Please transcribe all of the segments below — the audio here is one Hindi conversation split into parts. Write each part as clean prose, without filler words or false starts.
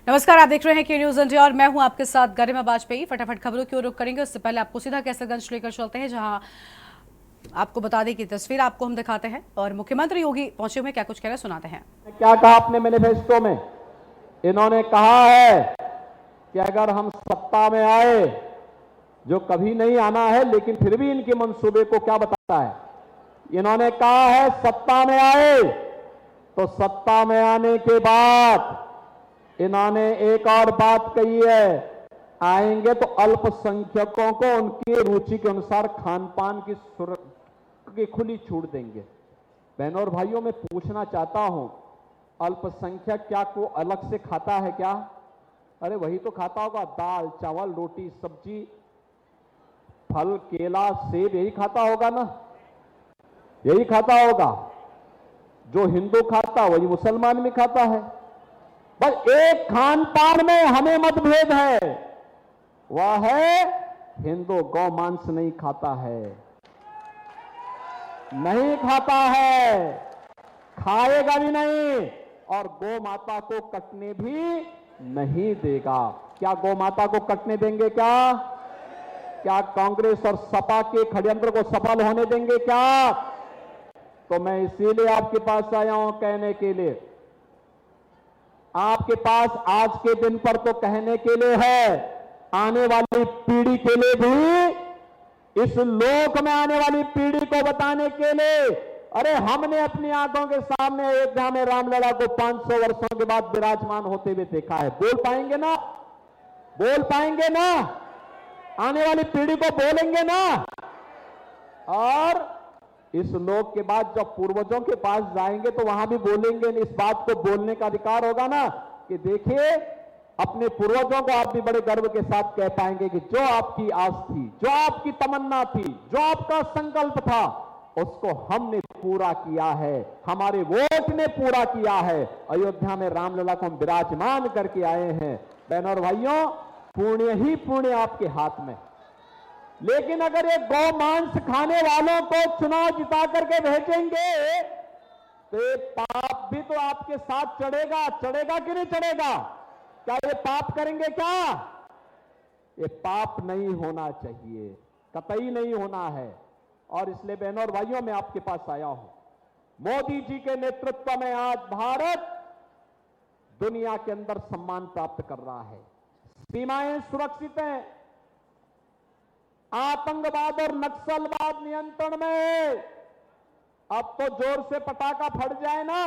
नमस्कार, आप देख रहे हैं के न्यूज इंडिया और मैं हूं आपके साथ गरिमा वाजपेयी। फटाफट खबरों की ओर रुख करेंगे। उससे पहले आपको सीधा कैसरगंज लेकर चलते हैं, जहां आपको बता दें कि तस्वीर आपको हम दिखाते हैं और मुख्यमंत्री योगी पहुंचे हुए क्या कुछ कह रहे सुनाते हैं। क्या कहा अपने मैनिफेस्टो में? इन्होंने कहा है कि अगर हम सत्ता में आए, जो कभी नहीं आना है लेकिन फिर भी इनके मंसूबे को क्या बताता है, इन्होंने कहा है सत्ता में आए तो सत्ता में आने के बाद इन्होंने एक और बात कही है, आएंगे तो अल्पसंख्यकों को उनकी रुचि के अनुसार खान पान की खुली छूट देंगे। बहनों और भाइयों, मैं पूछना चाहता हूं, अल्पसंख्यक क्या को अलग से खाता है क्या? अरे वही तो खाता होगा, दाल चावल रोटी सब्जी फल केला सेब, यही खाता होगा ना, यही खाता होगा। जो हिंदू खाता वही मुसलमान भी खाता है। बस एक खान पान में हमें मतभेद है, वह है हिंदू गौ मांस नहीं खाता है, नहीं खाता है, खाएगा भी नहीं और गौ माता को कटने भी नहीं देगा। क्या गौ माता को कटने देंगे? क्या कांग्रेस और सपा के षड्यंत्र को सफल होने देंगे क्या? तो मैं इसीलिए आपके पास आया हूं कहने के लिए, आपके पास आज के दिन पर तो कहने के लिए है, आने वाली पीढ़ी के लिए भी, इस लोक में आने वाली पीढ़ी को बताने के लिए। अरे हमने अपनी आंखों के सामने अयोध्या में रामलला को 500 वर्षों के बाद विराजमान होते हुए देखा है। बोल पाएंगे ना? बोल पाएंगे ना? आने वाली पीढ़ी को बोलेंगे ना? और इस लोक के बाद जब पूर्वजों के पास जाएंगे तो वहां भी बोलेंगे। इस बात को बोलने का अधिकार होगा ना कि देखिए, अपने पूर्वजों को आप भी बड़े गर्व के साथ कह पाएंगे कि जो आपकी आस थी, जो आपकी तमन्ना थी, जो आपका संकल्प था, उसको हमने पूरा किया है, हमारे वोट ने पूरा किया है। अयोध्या में रामलला को हम विराजमान करके आए हैं। बहनों और भाइयों, पुण्य ही पुण्य आपके हाथ में। लेकिन अगर ये गौ मांस खाने वालों को चुनाव जिता करके भेजेंगे तो ये पाप भी तो आपके साथ चढ़ेगा कि नहीं चढ़ेगा? क्या ये पाप करेंगे? क्या ये पाप नहीं होना चाहिए, कतई नहीं होना है। और इसलिए बहनों और भाइयों, मैं आपके पास आया हूं। मोदी जी के नेतृत्व में आज भारत दुनिया के अंदर सम्मान प्राप्त कर रहा है, सीमाएं सुरक्षित हैं, आतंकवाद और नक्सलवाद नियंत्रण में। अब तो जोर से पटाखा फट जाए ना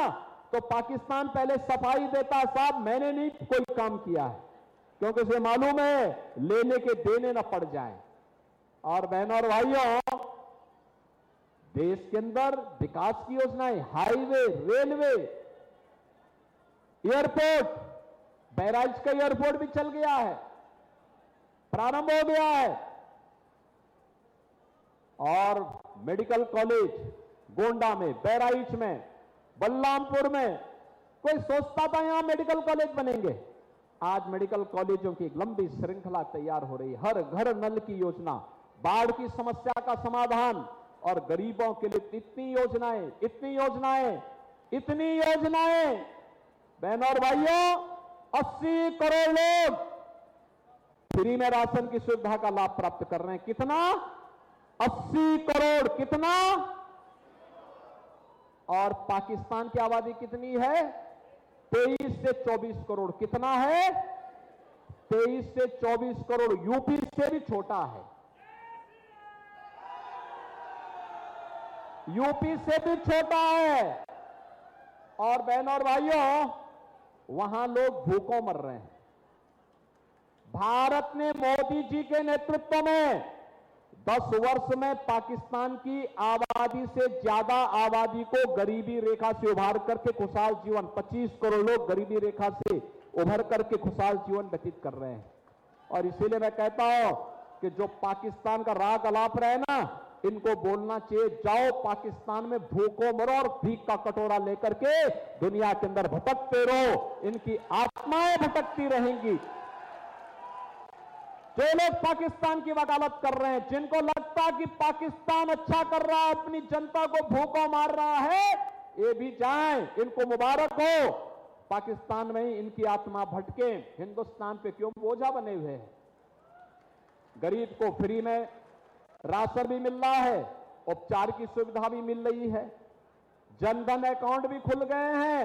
तो पाकिस्तान पहले सफाई देता, साहब मैंने नहीं कोई काम किया है, क्योंकि उसे मालूम है लेने के देने न पड़ जाए। और बहनों और भाइयों, देश के अंदर विकास की योजनाएं, हाईवे, रेलवे, एयरपोर्ट, बहराइच का एयरपोर्ट भी चल गया है, प्रारंभ हो गया है। और मेडिकल कॉलेज गोंडा में, बहराइच में, बलरामपुर में, कोई सोचता था यहां मेडिकल कॉलेज बनेंगे? आज मेडिकल कॉलेजों की एक लंबी श्रृंखला तैयार हो रही है। हर घर नल की योजना, बाढ़ की समस्या का समाधान और गरीबों के लिए इतनी योजनाएं, इतनी योजनाएं, इतनी योजनाएं। बहनों और भाइयों, 80 करोड़ लोग फ्री में राशन की सुविधा का लाभ प्राप्त कर रहे हैं। कितना? 80 करोड़। कितना? और पाकिस्तान की आबादी कितनी है? 23 से 24 करोड़। कितना है? 23 से 24 करोड़। यूपी से भी छोटा है, यूपी से भी छोटा है। और बहनों और भाइयों, वहां लोग भूखों मर रहे हैं। भारत ने मोदी जी के नेतृत्व में 10 वर्ष में पाकिस्तान की आबादी से ज्यादा आबादी को गरीबी रेखा से उभार करके खुशहाल जीवन, 25 करोड़ लोग गरीबी रेखा से उभर करके खुशहाल जीवन व्यतीत कर रहे हैं। और इसीलिए मैं कहता हूं कि जो पाकिस्तान का राग अलाप रहे ना, इनको बोलना चाहिए, जाओ पाकिस्तान में भूखों मरो और भीख का कटोरा लेकर के दुनिया के अंदर भटकते रहो, इनकी आत्माएं भटकती रहेंगी। जो लोग पाकिस्तान की वकालत कर रहे हैं, जिनको लगता कि पाकिस्तान अच्छा कर रहा है, अपनी जनता को भूखों मार रहा है, ये भी जाएं, इनको मुबारक हो। पाकिस्तान में ही इनकी आत्मा भटके, हिंदुस्तान पे क्यों बोझा बने हुए हैं। गरीब को फ्री में राशन भी मिल रहा है, उपचार की सुविधा भी मिल रही है, जनधन अकाउंट भी खुल गए हैं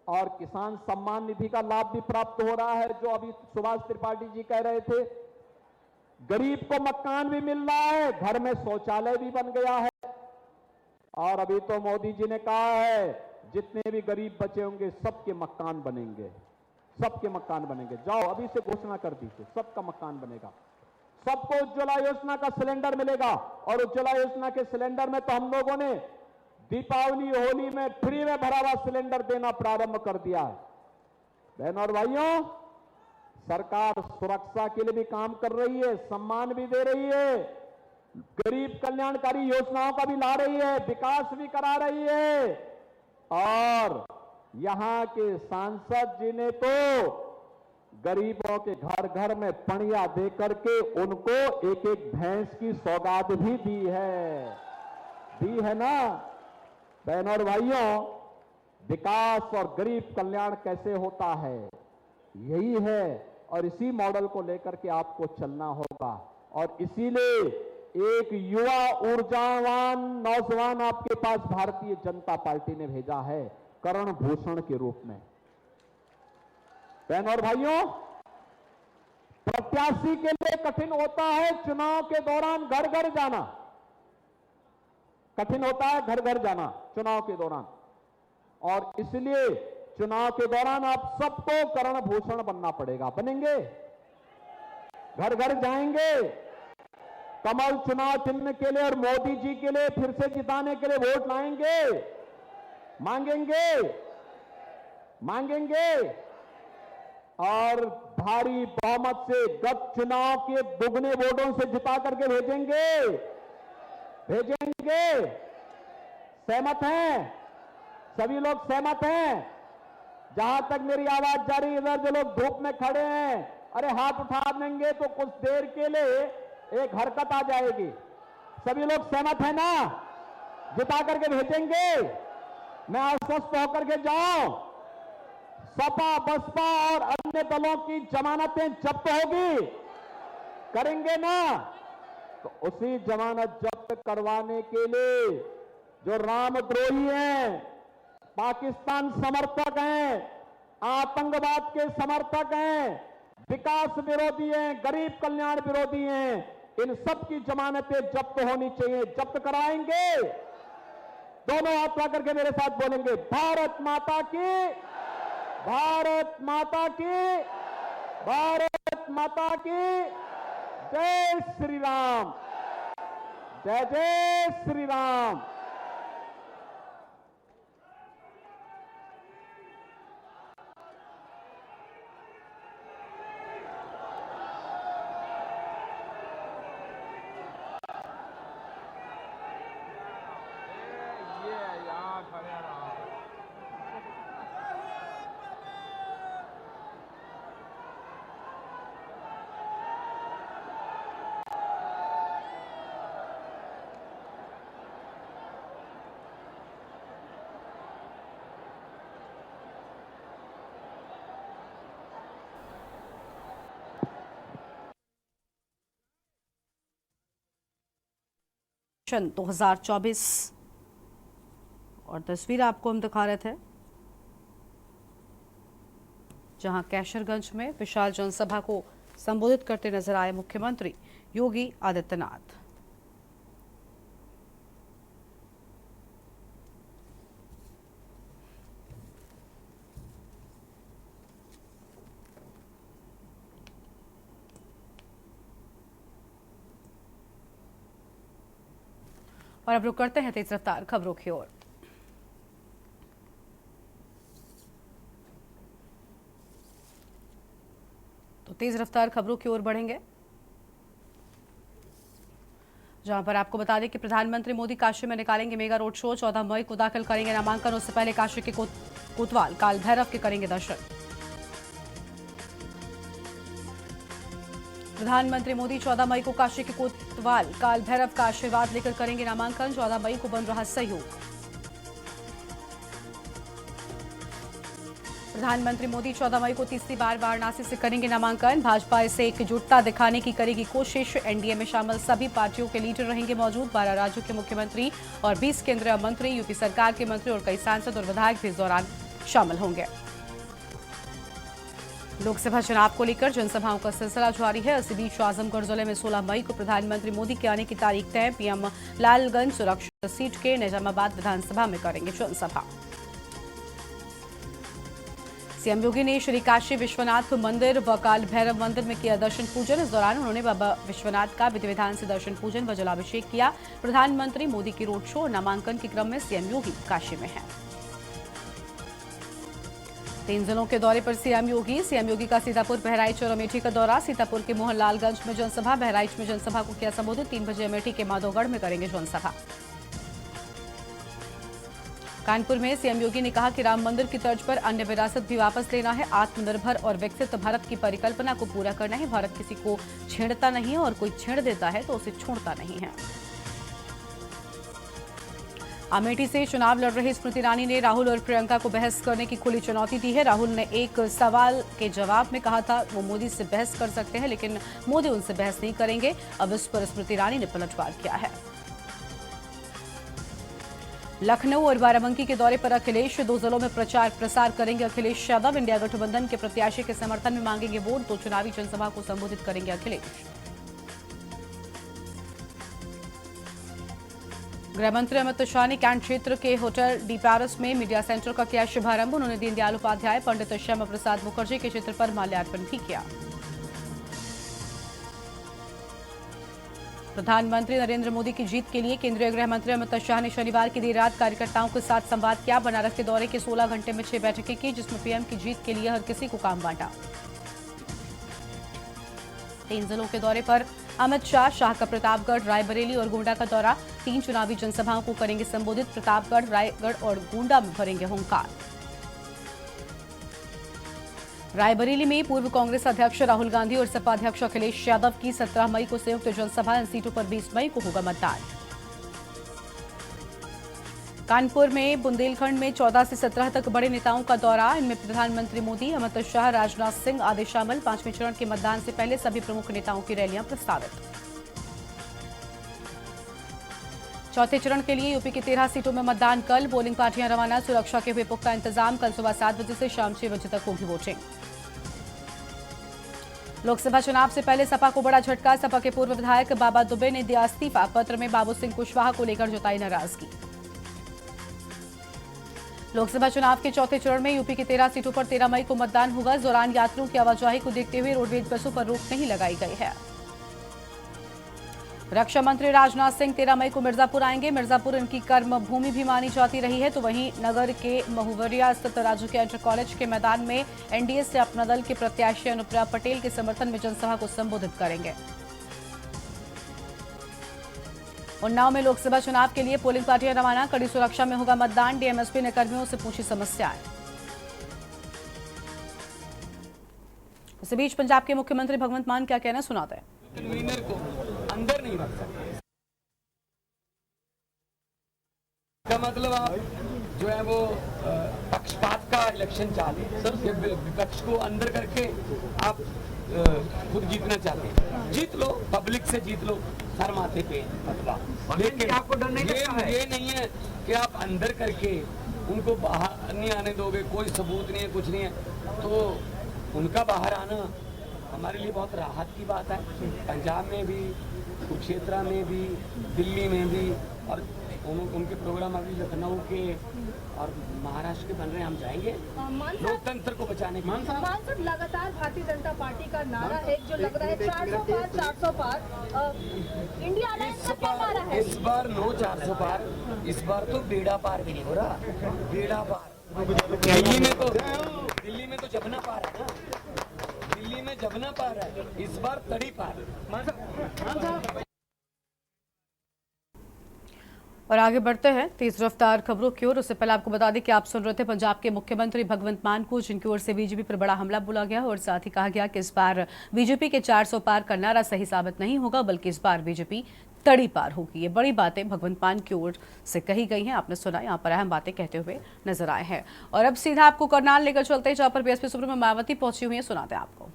और किसान सम्मान निधि का लाभ भी प्राप्त हो रहा है, जो अभी सुभाष त्रिपाठी जी कह रहे थे। गरीब को मकान भी मिल रहा है, घर में शौचालय भी बन गया है। और अभी तो मोदी जी ने कहा है जितने भी गरीब बचे होंगे सबके मकान बनेंगे, सबके मकान बनेंगे। जाओ अभी से घोषणा कर दीजिए, सबका मकान बनेगा, सबको उज्ज्वला योजना का सिलेंडर मिलेगा। और उज्ज्वला योजना के सिलेंडर में तो हम लोगों ने दीपावली होली में फ्री में भरा हुआ सिलेंडर देना प्रारंभ कर दिया है। बहनों और भाइयों, सरकार सुरक्षा के लिए भी काम कर रही है, सम्मान भी दे रही है, गरीब कल्याणकारी योजनाओं का भी ला रही है, विकास भी करा रही है। और यहां के सांसद जी ने तो गरीबों के घर घर में पणिया दे करके उनको एक एक भैंस की सौगात भी दी है ना। बहनों और भाइयों, विकास और गरीब कल्याण कैसे होता है, यही है। और इसी मॉडल को लेकर के आपको चलना होगा। और इसीलिए एक युवा ऊर्जावान नौजवान आपके पास भारतीय जनता पार्टी ने भेजा है, करण भूषण के रूप में। बहनों और भाइयों, प्रत्याशी के लिए कठिन होता है चुनाव के दौरान घर घर जाना, कठिन होता है घर घर जाना चुनाव के दौरान। और इसलिए चुनाव के दौरान आप सबको करण भूषण बनना पड़ेगा। बनेंगे? घर घर जाएंगे, कमल चुनाव चिन्ह के लिए और मोदी जी के लिए फिर से जिताने के लिए वोट लाएंगे, मांगेंगे और भारी बहुमत से गत चुनाव के दुगने वोटों से जिता करके भेजेंगे। सहमत हैं? सभी लोग सहमत हैं? जहां तक मेरी आवाज जा रही है, इधर जो लोग धूप में खड़े हैं, अरे हाथ उठा देंगे तो कुछ देर के लिए एक हरकत आ जाएगी। सभी लोग सहमत है ना? जिता करके भेजेंगे। मैं आश्वस्त होकर के जाऊं, सपा बसपा और अन्य दलों की जमानतें जब्त होगी, करेंगे ना? तो उसी जमानत जब्त करवाने के लिए जो रामद्रोही हैं, पाकिस्तान समर्थक हैं, आतंकवाद के समर्थक हैं, विकास विरोधी हैं, गरीब कल्याण विरोधी हैं, इन सब की जमानतें जब्त होनी चाहिए। जब्त कराएंगे। दोनों हाथ ला करके मेरे साथ बोलेंगे, भारत माता की, भारत माता की, भारत माता की जय श्री राम, जय जय श्री राम। सन 2024 और तस्वीर आपको हम दिखा रहे थे, जहां कैशरगंज में विशाल जनसभा को संबोधित करते नजर आए मुख्यमंत्री योगी आदित्यनाथ। और अब रुक करते हैं तेज रफ्तार खबरों की ओर। तो तेज रफ्तार खबरों की ओर बढ़ेंगे, जहां पर आपको बता दें कि प्रधानमंत्री मोदी काशी में निकालेंगे मेगा रोड शो। 14 मई को दाखिल करेंगे नामांकन। उससे पहले काशी के कोतवाल काल भैरव के करेंगे दर्शन। प्रधानमंत्री मोदी 14 मई को काशी के कोतवाल काल भैरव का आशीर्वाद लेकर करेंगे नामांकन। 14 मई को बन रहा सहयोग। प्रधानमंत्री मोदी 14 मई को तीसरी बार वाराणसी से करेंगे नामांकन। भाजपा इसे एकजुटता दिखाने की करेगी कोशिश। एनडीए में शामिल सभी पार्टियों के लीडर रहेंगे मौजूद। 12 राज्यों के मुख्यमंत्री और 20 केंद्रीय मंत्री, यूपी सरकार के मंत्री और कई सांसद और विधायक भी इस दौरान शामिल होंगे। लोकसभा चुनाव को लेकर जनसभाओं का सिलसिला जारी है। इसी बीच आजमगढ़ जिले में 16 मई को प्रधानमंत्री मोदी के आने की तारीख तय। पीएम लालगंज सुरक्षित सीट के निजामाबाद विधानसभा में करेंगे जनसभा। सीएम योगी ने श्री काशी विश्वनाथ मंदिर व काल भैरव मंदिर में किया दर्शन पूजन। इस दौरान उन्होंने बाबा विश्वनाथ का विधि विधान से दर्शन पूजन व जलाभिषेक किया। प्रधानमंत्री मोदी की रोड शो और नामांकन के क्रम में सीएम योगी काशी में हैं। 3 जिलों के दौरे पर सीएम योगी का सीतापुर, बहराइच और अमेठी का दौरा। सीतापुर के मोहनलालगंज में जनसभा, बहराइच में जनसभा को किया संबोधित। 3 बजे अमेठी के माधोगढ़ में करेंगे जनसभा। कानपुर में सीएम योगी ने कहा कि राम मंदिर की तर्ज पर अन्य विरासत भी वापस लेना है। आत्मनिर्भर और विकसित भारत की परिकल्पना को पूरा करना है। भारत किसी को छेड़ता नहीं है और कोई छेड़ देता है तो उसे छोड़ता नहीं है। अमेठी से चुनाव लड़ रही स्मृति ईरानी ने राहुल और प्रियंका को बहस करने की खुली चुनौती दी है। राहुल ने एक सवाल के जवाब में कहा था वो मोदी से बहस कर सकते हैं, लेकिन मोदी उनसे बहस नहीं करेंगे। अब इस पर स्मृति ईरानी ने पलटवार किया है। लखनऊ और बाराबंकी के दौरे पर अखिलेश 2 जिलों में प्रचार प्रसार करेंगे। अखिलेश यादव इंडिया गठबंधन के प्रत्याशी के समर्थन में मांगेंगे वोट, तो चुनावी जनसभा को संबोधित करेंगे अखिलेश। गृहमंत्री अमित शाह ने कैंट क्षेत्र के होटल डी पैरिस में मीडिया सेंटर का किया शुभारंभ। उन्होंने दीनदयाल उपाध्याय, पंडित श्यामा प्रसाद मुखर्जी के चित्र पर माल्यार्पण भी किया। प्रधानमंत्री नरेंद्र मोदी की जीत के लिए केंद्रीय गृह मंत्री अमित शाह ने शनिवार की देर रात कार्यकर्ताओं के साथ संवाद किया। बनारस के दौरे के 16 घंटे में 6 बैठकें की, जिसमें पीएम की जीत के लिए हर किसी को काम बांटा। 3 जिलों के दौरे पर अमित शाह का प्रतापगढ़, रायबरेली और गोंडा का दौरा। 3 चुनावी जनसभाओं को करेंगे संबोधित। प्रतापगढ़, रायगढ़ और गोंडा में भरेंगे हुंकार। रायबरेली में पूर्व कांग्रेस अध्यक्ष राहुल गांधी और सपा अध्यक्ष अखिलेश यादव की 17 मई को संयुक्त जनसभा। इन सीटों पर 20 मई को होगा मतदान। कानपुर में बुंदेलखंड में 14 से 17 तक बड़े नेताओं का दौरा। इनमें प्रधानमंत्री मोदी, अमित शाह, राजनाथ सिंह आदि शामिल। 5वें चरण के मतदान से पहले सभी प्रमुख नेताओं की रैलियां प्रस्तावित। चौथे चरण के लिए यूपी की 13 सीटों में मतदान कल। पोलिंग पार्टियां रवाना, सुरक्षा के हुए पुख्ता इंतजाम। कल सुबह 7 बजे से शाम 6 बजे तक होगी वोटिंग। लोकसभा चुनाव से पहले सपा को बड़ा झटका। सपा के पूर्व विधायक बाबा दुबे ने दिया इस्तीफा। पत्र में बाबू सिंह कुशवाहा को लेकर जताई नाराजगी। लोकसभा चुनाव के चौथे चरण में यूपी की 13 सीटों पर 13 मई को मतदान होगा। इस दौरान यात्रियों की आवाजाही को देखते हुए रोडवेज बसों पर रोक नहीं लगाई गई है। रक्षा मंत्री राजनाथ सिंह 13 मई को मिर्जापुर आएंगे। मिर्जापुर इनकी कर्म भूमि भी मानी जाती रही है। तो वहीं नगर के महुवरिया स्थित राजकीय इंटर कॉलेज के मैदान में एनडीए से अपना दल के प्रत्याशी अनुप्रिया पटेल के समर्थन में जनसभा को संबोधित करेंगे। उन्नाव में लोकसभा चुनाव के लिए पोलिंग पार्टियां रवाना। कड़ी सुरक्षा में होगा मतदान। डीएमएसपी ने कर्मियों से पूछी समस्याएं। इस बीच पंजाब के मुख्यमंत्री भगवंत मान क्या कहना सुनाते हैं। कन्वीनर को अंदर नहीं रख सकते। का मतलब आप जो है वो पक्षपात का इलेक्शन चाहते सर, विपक्ष को अंदर करके आप खुद जीतना चाहते हैं। जीत लो, पब्लिक से जीत लो, सर माथे पे मतलब। लेकिन आपको डर नहीं लगता है? ये नहीं है कि आप अंदर करके उनको बाहर नहीं आने दोगे, कोई सबूत नहीं है, कुछ नहीं है, तो उनका बाहर आना हमारे लिए बहुत राहत की बात है। पंजाब में भी, कुरुक्षेत्र में भी, दिल्ली में भी, और उनके प्रोग्राम अभी लखनऊ के और महाराष्ट्र के बन रहे हैं। हम जाएंगे लोकतंत्र को बचाने के लिए। सांसद लगातार भारतीय जनता पार्टी का नारा है जो लग रहा है 400 पार 400 पार। इंडिया अलायंस का क्या नारा है? इस बार नो 400 पार, इस बार तो बेड़ा पार भी नहीं हो रहा। बेड़ा पार दिल्ली में तो जबना पार है ना, दिल्ली में जबना पार है, इस बार तड़ी पार। और आगे बढ़ते हैं तेज रफ्तार खबरों की ओर। उससे पहले आपको बता दें कि आप सुन रहे थे पंजाब के मुख्यमंत्री भगवंत मान को, जिनकी ओर से बीजेपी पर बड़ा हमला बोला गया और साथ ही कहा गया कि इस बार बीजेपी के 400 पार का नारा सही साबित नहीं होगा, बल्कि इस बार बीजेपी तड़ी पार होगी। ये बड़ी बातें भगवंत मान की ओर से कही गई हैं। आपने सुना, यहाँ पर अहम बातें कहते हुए नजर आए हैं। और अब सीधा आपको करनाल लेकर चलते हैं, जहां पर बीएसपी सुप्रीमो मायावती पहुंची हुई है। सुनाते हैं आपको।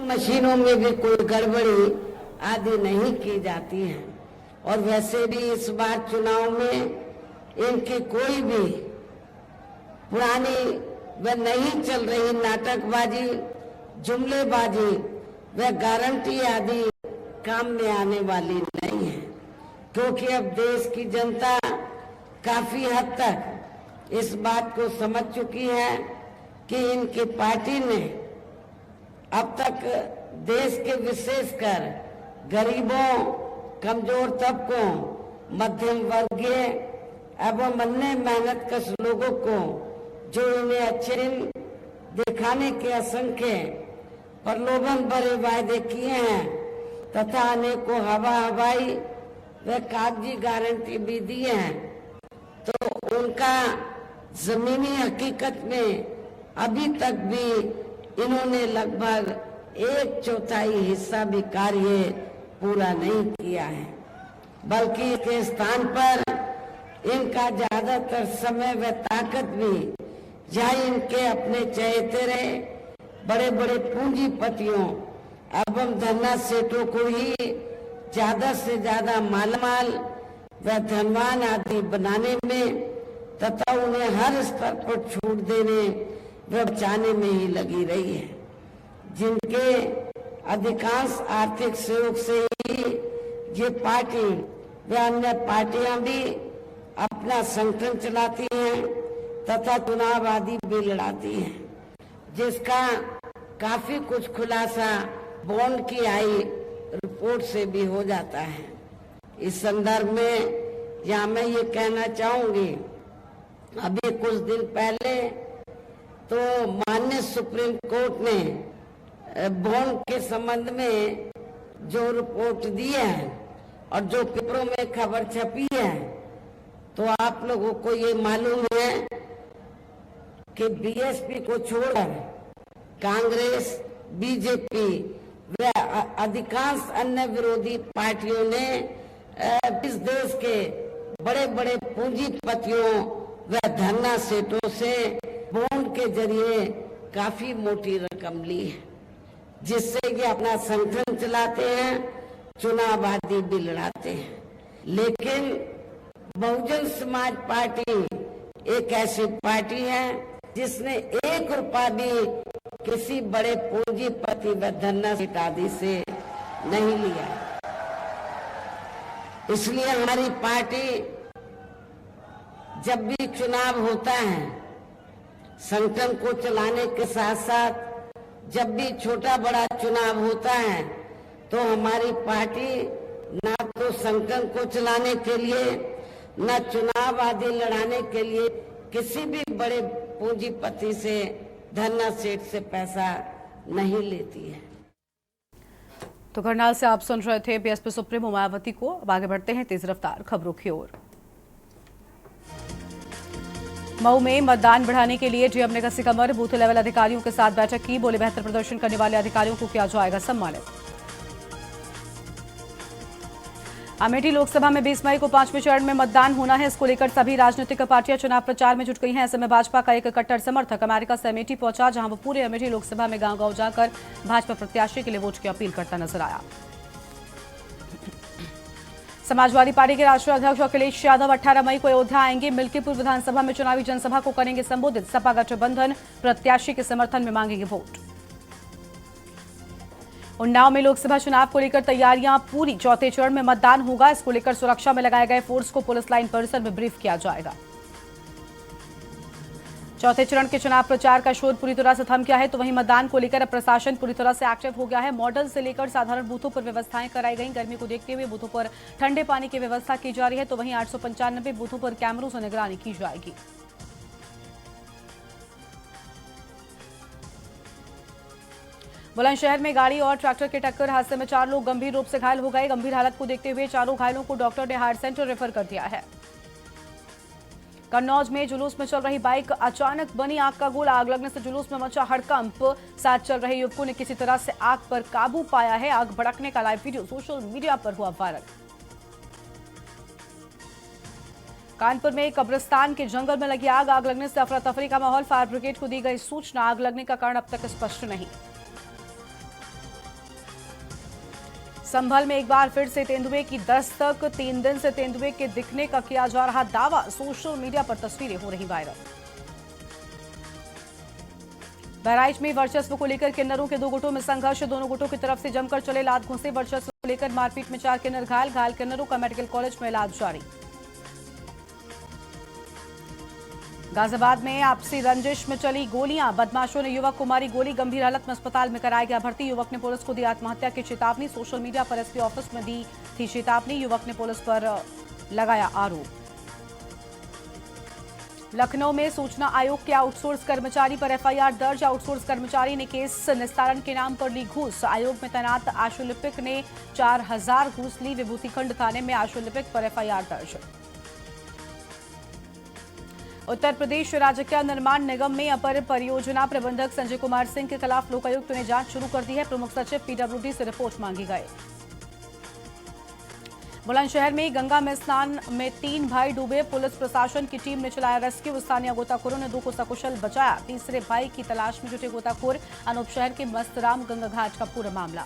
मशीनों में भी कोई गड़बड़ी आदि नहीं की जाती है और वैसे भी इस बार चुनाव में इनकी कोई भी पुरानी व नहीं चल रही नाटकबाजी, जुमलेबाजी व गारंटी आदि काम में आने वाली नहीं है, क्योंकि अब देश की जनता काफी हद तक इस बात को समझ चुकी है कि इनकी पार्टी ने अब तक देश के विशेषकर गरीबों, कमजोर तबकों, मध्यम वर्गीय एवं अन्य मेहनतकश लोगों को जो इन्हें अच्छे दिन दिखाने के असंख्य प्रलोभन भरे वायदे किए हैं तथा अनेकों हवाई व कागजी गारंटी भी दी है, तो उनका जमीनी हकीकत में अभी तक भी इन्होंने लगभग 1/4 हिस्सा भी कार्य पूरा नहीं किया है, बल्कि इसके स्थान पर इनका ज्यादातर समय व ताकत भी या इनके अपने चहेते बड़े बड़े पूंजीपतियों एवं धन्ना सेठों को ही ज्यादा से ज्यादा मालामाल व धनवान आदि बनाने में तथा उन्हें हर स्तर पर छूट देने व बचाने में ही लगी रही है, जिनके अधिकांश आर्थिक सहयोग से ही ये पार्टी व अन्य पार्टियां भी अपना संगठन चलाती हैं तथा चुनाव आदि भी लड़ाती हैं, जिसका काफी कुछ खुलासा बॉन्ड की आई रिपोर्ट से भी हो जाता है। इस संदर्भ में यहाँ मैं ये कहना चाहूंगी, अभी कुछ दिन पहले तो माननीय सुप्रीम कोर्ट ने बॉन्ड के संबंध में जो रिपोर्ट दी है और जो पेपरों में खबर छपी है, तो आप लोगों को ये मालूम है कि बीएसपी को छोड़कर कांग्रेस, बीजेपी व अधिकांश अन्य विरोधी पार्टियों ने इस देश के बड़े बड़े पूंजीपतियों व धन्ना सेठों से बॉन्ड के जरिए काफी मोटी रकम ली है, जिससे ये अपना संगठन चलाते हैं, चुनाव आदि भी लड़ाते हैं। लेकिन बहुजन समाज पार्टी एक ऐसी पार्टी है जिसने 1 रुपया भी किसी बड़े पूंजीपति व धन्ना सेठ आदि से नहीं लिया। इसलिए हमारी पार्टी जब भी चुनाव होता है, संगठन को चलाने के साथ साथ जब भी छोटा बड़ा चुनाव होता है, तो हमारी पार्टी ना तो संगठन को चलाने के लिए न चुनाव आदि लड़ाने के लिए किसी भी बड़े पूंजीपति से, धन्ना सेठ से पैसा नहीं लेती है। तो करनाल से आप सुन रहे थे बीएसपी सुप्रीमो मायावती को। अब आगे बढ़ते हैं तेज रफ्तार खबरों की ओर। मऊ में मतदान बढ़ाने के लिए डीएम ने कसी कमर, बूथ लेवल अधिकारियों के साथ बैठक की। बोले बेहतर प्रदर्शन करने वाले अधिकारियों को किया जाएगा सम्मानित। अमेठी लोकसभा में 20 मई को 5वें चरण में मतदान होना है। इसको लेकर सभी राजनीतिक पार्टियां चुनाव प्रचार में जुट गई हैं। ऐसे में भाजपा का एक कट्टर समर्थक अमेरिका से अमेठी पहुंचा, जहां वो पूरे अमेठी लोकसभा में गांव-गांव जाकर भाजपा प्रत्याशी के लिए वोट की अपील करता नजर आया। समाजवादी पार्टी के राष्ट्रीय अध्यक्ष अखिलेश यादव 18 मई को अयोध्या आएंगे। मिल्कीपुर विधानसभा में चुनावी जनसभा को करेंगे संबोधित। सपा गठबंधन प्रत्याशी के समर्थन में मांगेंगे वोट। उन्नाव में लोकसभा चुनाव को लेकर तैयारियां पूरी। चौथे चरण में मतदान होगा। इसको लेकर सुरक्षा में लगाए गए फोर्स को पुलिस लाइन परिसर में ब्रीफ किया जाएगा। चौथे चरण के चुनाव प्रचार का शोर पूरी तरह से थम गया है, तो वहीं मतदान को लेकर अब प्रशासन पूरी तरह से एक्टिव हो गया है। मॉडल से लेकर साधारण बूथों पर व्यवस्थाएं कराई गई। गर्मी को देखते हुए बूथों पर ठंडे पानी की व्यवस्था की जा रही है, तो वहीं 895 बूथों पर कैमरों से निगरानी की जाएगी। बुलंदशहर में गाड़ी और ट्रैक्टर के टक्कर हादसे में 4 लोग गंभीर रूप से घायल हो गए। गंभीर हालत को देखते हुए चारों घायलों को डॉक्टर ने हार्ट सेंटर रेफर कर दिया है। कन्नौज में जुलूस में चल रही बाइक अचानक बनी आग का गोला। आग लगने से जुलूस में मचा हड़कंप। साथ चल रहे युवकों ने किसी तरह से आग पर काबू पाया है। आग भड़कने का लाइव वीडियो सोशल मीडिया पर हुआ वायरल। कानपुर में कब्रिस्तान के जंगल में लगी आग। आग लगने से अफरा तफरी का माहौल। फायर ब्रिगेड को दी गई सूचना। आग लगने का कारण अब तक स्पष्ट नहीं। संभल में एक बार फिर से तेंदुए की दस्तक। 3 दिन से तेंदुए के दिखने का किया जा रहा दावा। सोशल मीडिया पर तस्वीरें हो रही वायरल। बहराइच में वर्चस्व को लेकर किन्नरों के 2 गुटों में संघर्ष। दोनों गुटों की तरफ से जमकर चले लात घुसे। वर्चस्व को लेकर मारपीट में 4 किन्नर घायल। घायल किन्नरों का मेडिकल कॉलेज में इलाज जारी। गाजियाबाद में आपसी रंजिश में चली गोलियां। बदमाशों ने युवक को मारी गोली। गंभीर हालत में अस्पताल में कराया गया भर्ती। युवक ने पुलिस को दी आत्महत्या की चेतावनी। सोशल मीडिया पर एसपी ऑफिस में दी थी चेतावनी। युवक ने पुलिस पर लगाया आरोप। लखनऊ में सूचना आयोग के आउटसोर्स कर्मचारी पर एफआईआर दर्ज। आउटसोर्स कर्मचारी ने केस निस्तारण के नाम पर ली घूस। आयोग में तैनात आशु लिपिक ने 4000 घूस ली। विभूतिखंड थाने में आशु लिपिक पर एफआईआर दर्ज। उत्तर प्रदेश राजकीय निर्माण निगम में अपर परियोजना प्रबंधक संजय कुमार सिंह के खिलाफ लोकायुक्त ने जांच शुरू कर दी है। प्रमुख सचिव पीडब्ल्यूडी से रिपोर्ट मांगी गई। बुलंदशहर में गंगा में स्नान में 3 भाई डूबे। पुलिस प्रशासन की टीम ने चलाया रेस्क्यू। स्थानीय गोताखोरों ने 2 को सकुशल बचाया। तीसरे भाई की तलाश में जुटे गोताखोर। अनूप शहर के मस्तराम गंगा घाट का पूरा मामला।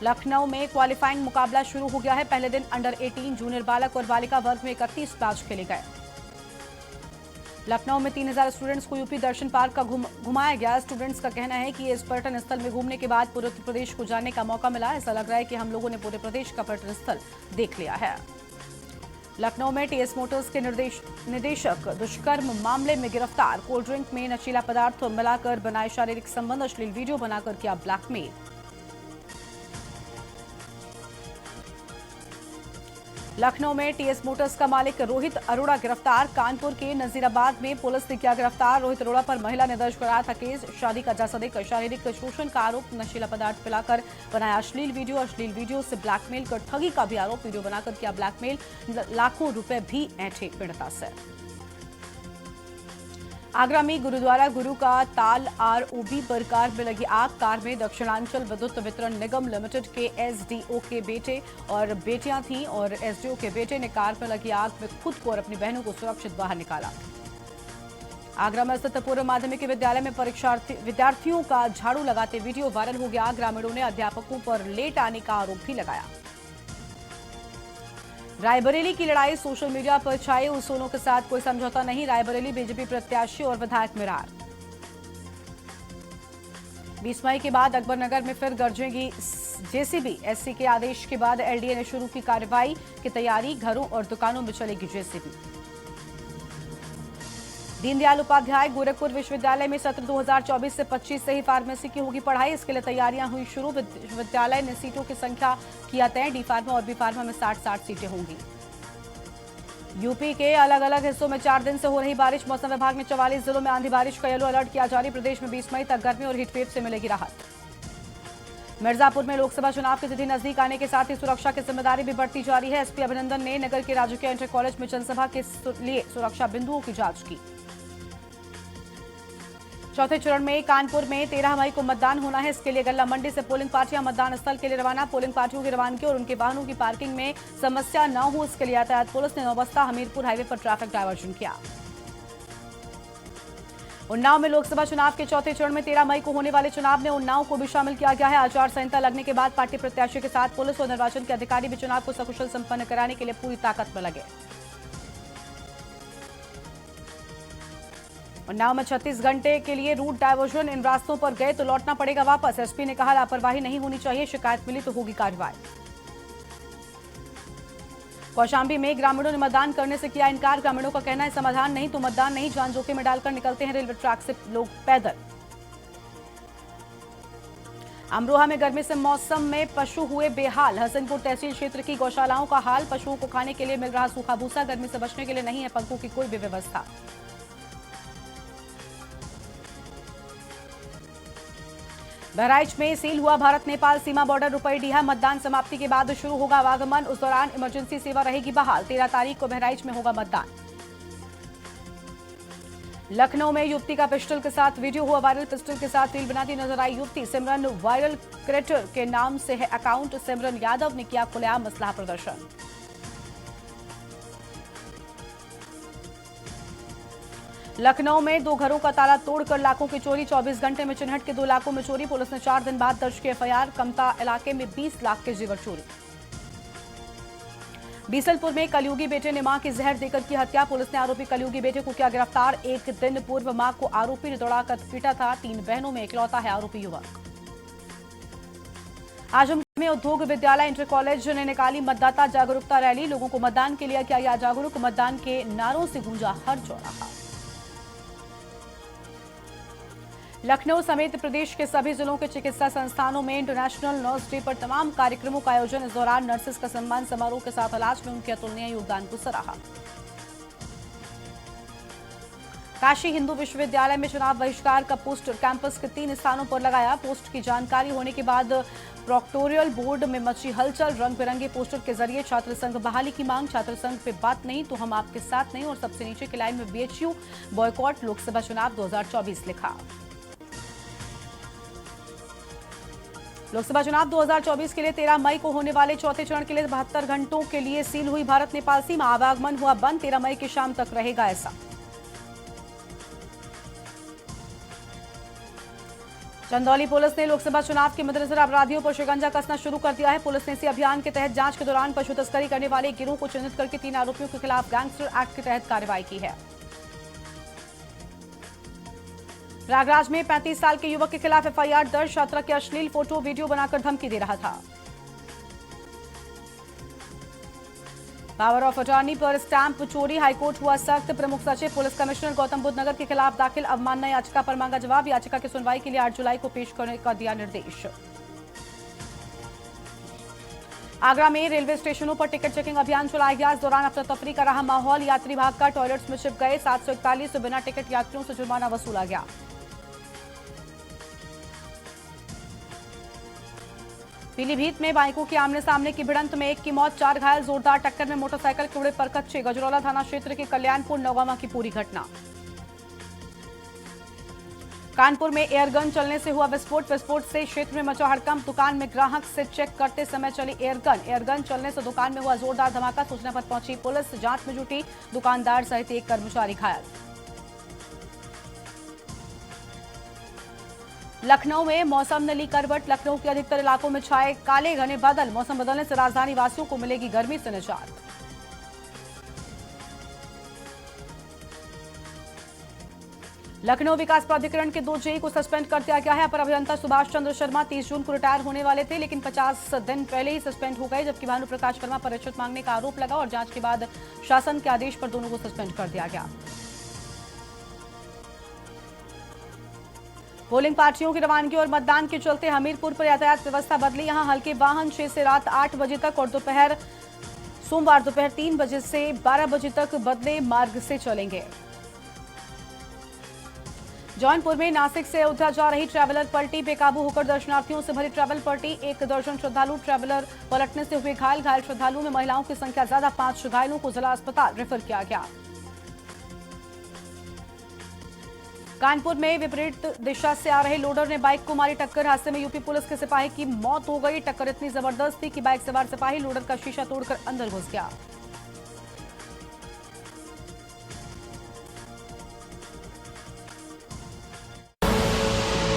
लखनऊ में क्वालिफाइंग मुकाबला शुरू हो गया है। पहले दिन अंडर 18 जूनियर बालक और बालिका वर्ग में 31 मैच खेले गए। लखनऊ में 3000 स्टूडेंट्स को यूपी दर्शन पार्क का घुमाया गया। स्टूडेंट्स का कहना है कि इस पर्यटन स्थल में घूमने के बाद पूरे उत्तर प्रदेश को जानने का मौका मिला। ऐसा लग रहा है कि हम लोगों ने पूरे प्रदेश का पर्यटन स्थल देख लिया है। लखनऊ में टीएस मोटर्स के निदेशक दुष्कर्म मामले में गिरफ्तार। कोल्ड ड्रिंक में नशीला पदार्थ मिलाकर बनाए शारीरिक संबंध। अश्लील वीडियो बनाकर किया ब्लैकमेल। लखनऊ में टीएस मोटर्स का मालिक रोहित अरोड़ा गिरफ्तार। कानपुर के नजीराबाद में पुलिस ने किया गिरफ्तार। रोहित अरोड़ा पर महिला ने दर्ज कराया था केस। शादी का जायजा देकर शारीरिक शोषण का आरोप। नशीला पदार्थ पिलाकर बनाया अश्लील वीडियो से ब्लैकमेल कर ठगी का भी आरोप। वीडियो बनाकर किया ब्लैकमेल। लाखों रुपए भी ऐंठे पीड़िता से। आगरा में गुरुद्वारा गुरु का ताल आरओबी पर कार में लगी आग। कार में दक्षिणांचल विद्युत वितरण निगम लिमिटेड के एसडीओ के बेटे और बेटियां थीं और एसडीओ के बेटे ने कार में लगी आग में खुद को और अपनी बहनों को सुरक्षित बाहर निकाला। आगरा में स्थित पूर्व माध्यमिक विद्यालय में विद्यार्थियों का झाड़ू लगाते वीडियो वायरल हो गया। ग्रामीणों ने अध्यापकों पर लेट आने का आरोप भी लगाया। रायबरेली की लड़ाई सोशल मीडिया पर छाए। उसूलों के साथ कोई समझौता नहीं। रायबरेली बीजेपी प्रत्याशी और विधायक मिरार। 20 मई के बाद अकबरनगर में फिर गरजेगी जेसीबी। एससी के आदेश के बाद एलडीए ने शुरू की कार्रवाई की तैयारी। घरों और दुकानों में चलेगी जेसीबी। दीनदयाल उपाध्याय गोरखपुर विश्वविद्यालय में सत्र 2024 से 25 से ही फार्मेसी की होगी पढ़ाई। इसके लिए तैयारियां हुई शुरू। विश्वविद्यालय ने सीटों की संख्या किया तय। डी फार्मा और बी फार्मा में 60-60 सीटें होंगी। यूपी के अलग अलग हिस्सों में 4 दिन से हो रही बारिश। मौसम विभाग ने 44 जिलों में आंधी बारिश का येलो अलर्ट किया जारी। प्रदेश में 20 मई तक गर्मी और हीटवेव से मिलेगी राहत। मिर्जापुर में लोकसभा चुनाव की तिथि नजदीक आने के साथ ही सुरक्षा की जिम्मेदारी भी बढ़ती जा रही है। एसपी अभिनंदन ने नगर के राजकीय इंटर कॉलेज में जनसभा के लिए सुरक्षा बिंदुओं की जांच की। चौथे चरण में कानपुर में 13 मई को मतदान होना है। इसके लिए गल्ला मंडी से पोलिंग पार्टियां मतदान स्थल के लिए रवाना। पोलिंग पार्टियों की रवानगी और उनके वाहनों की पार्किंग में समस्या न हो, इसके लिए यातायात पुलिस ने नौबस्ता हमीरपुर हाईवे पर ट्रैफिक डायवर्जन किया। उन्नाव में लोकसभा चुनाव के चौथे चरण में 13 मई को होने वाले चुनाव में उन्नाव को भी शामिल किया गया है। आचार संहिता लगने के बाद पार्टी प्रत्याशी के साथ पुलिस और निर्वाचन के अधिकारी भी चुनाव को सकुशल संपन्न कराने के लिए पूरी ताकत में लगे। उन्नाव में 36 घंटे के लिए रूट डायवर्जन। इन रास्तों पर गए तो लौटना पड़ेगा वापस। एसपी ने कहा लापरवाही नहीं होनी चाहिए। शिकायत मिली तो होगी कार्रवाई। कौशाम्बी में ग्रामीणों ने मतदान करने से किया इनकार। ग्रामीणों का कहना है समाधान नहीं तो मतदान नहीं। जान जोखिम में डालकर निकलते हैं रेलवे ट्रैक से लोग पैदल। अमरोहा में गर्मी से मौसम में पशु हुए बेहाल। हसनपुर तहसील क्षेत्र की गौशालाओं का हाल। पशुओं को खाने के लिए मिल रहा सूखा भूसा। गर्मी से बचने के लिए नहीं है पंखों की कोई भी व्यवस्था। बहराइच में सील हुआ भारत नेपाल सीमा बॉर्डर रुपईडीहा। मतदान समाप्ति के बाद शुरू होगा आवागमन। उस दौरान इमरजेंसी सेवा रहेगी बहाल। 13 तारीख को बहराइच में होगा मतदान। लखनऊ में युवती का पिस्टल के साथ वीडियो हुआ वायरल। पिस्टल के साथ रील बनाती नजर आई युवती। सिमरन वायरल क्रिएटर के नाम से है अकाउंट। सिमरन यादव ने किया खुलेआम मसला प्रदर्शन। लखनऊ में 2 घरों का ताला तोड़कर लाखों की चोरी। 24 घंटे में चिन्हट के 2 लाखों में चोरी। पुलिस ने 4 दिन बाद दर्ज की एफआईआर। कमता इलाके में 20 लाख के जेवर चोरी। बीसलपुर में कलयुगी बेटे ने मां की जहर देकर की हत्या। पुलिस ने आरोपी कलयुगी बेटे को किया गिरफ्तार। 1 दिन पूर्व मां को आरोपी ने दौड़ाकर पीटा था। 3 बहनों में इकलौता है आरोपी युवक। आजमगढ़ में उद्योग विद्यालय इंटर कॉलेज ने निकाली मतदाता जागरूकता रैली। लोगों को मतदान के लिए किया जागरूक। मतदान के नारों से गूंजा हर चौराहा। लखनऊ समेत प्रदेश के सभी जिलों के चिकित्सा संस्थानों में इंटरनेशनल नर्स डे पर तमाम कार्यक्रमों का आयोजन। इस दौरान नर्सेस का सम्मान समारोह के साथ इलाज में उनके अतुलनीय योगदान को सराहा। काशी हिंदू विश्वविद्यालय में चुनाव बहिष्कार का पोस्टर कैंपस के 3 स्थानों पर लगाया। पोस्ट की जानकारी होने के बाद प्रोक्टोरियल बोर्ड में मची हलचल। रंग बिरंगे पोस्टर के जरिए छात्र संघ बहाली की मांग। छात्र संघ पे बात नहीं तो हम आपके साथ नहीं। और सबसे नीचे की लाइन में बीएचयू बॉयकॉट लोकसभा चुनाव 2024 लिखा। लोकसभा चुनाव 2024 के लिए 13 मई को होने वाले चौथे चरण के लिए 72 घंटों के लिए सील हुई भारत नेपाल सीमा। आवागमन हुआ बंद। 13 मई की शाम तक रहेगा ऐसा। चंदौली पुलिस ने लोकसभा चुनाव के मद्देनजर अपराधियों पर शिकंजा कसना शुरू कर दिया है। पुलिस ने इसी अभियान के तहत जांच के दौरान पशु तस्करी करने वाले गिरोह को चिन्हित करके 3 आरोपियों के खिलाफ गैंगस्टर एक्ट के तहत कार्रवाई की है। प्रयागराज में 35 साल के युवक के खिलाफ एफआईआर दर्ज। छात्रा के अश्लील फोटो वीडियो बनाकर धमकी दे रहा था। पावर ऑफ अटॉर्नी पर स्टैंप चोरी। हाईकोर्ट हुआ सख्त। प्रमुख सचिव पुलिस कमिश्नर गौतम बुद्ध नगर के खिलाफ दाखिल अवमानना याचिका पर मांगा जवाब। याचिका की सुनवाई के लिए 8 जुलाई को पेश करने का दिया निर्देश। आगरा में रेलवे स्टेशनों पर टिकट चेकिंग अभियान चलाया गया। इस दौरान अफरा तफरी का रहा माहौल। यात्री भागकर टॉयलेट्स में छिप गए। 741 बिना टिकट यात्रियों से जुर्माना वसूला गया। पीलीभीत में बाइकों की आमने सामने की भिड़ंत में 1 की मौत, 4 घायल। जोरदार टक्कर में मोटरसाइकिल के उड़े पर कच्चे। गजरौला थाना क्षेत्र के कल्याणपुर नौगामा की पूरी घटना। कानपुर में एयरगन चलने से हुआ विस्फोट। विस्फोट से क्षेत्र में मचा हड़कंप। दुकान में ग्राहक से चेक करते समय चली एयरगन चलने से दुकान में हुआ जोरदार धमाका। सूचना पर पहुंची पुलिस जांच में जुटी। दुकानदार सहित 1 कर्मचारी घायल। लखनऊ में मौसम ने ली करवट। लखनऊ के अधिकतर इलाकों में छाए काले घने बादल। मौसम बदलने से राजधानी वासियों को मिलेगी गर्मी से निजात। लखनऊ विकास प्राधिकरण के 2 जेई को सस्पेंड कर दिया गया है। अपर अभियंता सुभाष चंद्र शर्मा 30 जून को रिटायर होने वाले थे, लेकिन 50 दिन पहले ही सस्पेंड हो गए। जबकि भानु प्रकाश वर्मा पर रिश्वत मांगने का आरोप लगा और जांच के बाद शासन के आदेश पर दोनों को सस्पेंड कर दिया गया। पोलिंग पार्टियों की रवानगी और मतदान के चलते हमीरपुर पर यातायात व्यवस्था बदली। यहां हल्के वाहन 6 से रात 8 बजे तक और सोमवार दोपहर 3 बजे से 12 बजे तक बदले मार्ग से चलेंगे। जौनपुर में नासिक से अयोध्या जा रही ट्रैवलर पलटी। बेकाबू होकर दर्शनार्थियों से भरी ट्रैवल पलटी। 1 दर्जन श्रद्धालु ट्रैवलर पलटने से हुए घायल। घायल श्रद्धालुओं में महिलाओं की संख्या ज्यादा। 5 घायलों को जिला अस्पताल रेफर किया गया। कानपुर में विपरीत दिशा से आ रहे लोडर ने बाइक को मारी टक्कर। हादसे में यूपी पुलिस के सिपाही की मौत हो गई। टक्कर इतनी जबरदस्त थी कि बाइक सवार सिपाही लोडर का शीशा तोड़कर अंदर घुस गया।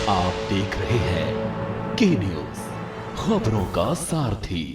आप देख रहे हैं के न्यूज, खबरों का सारथी।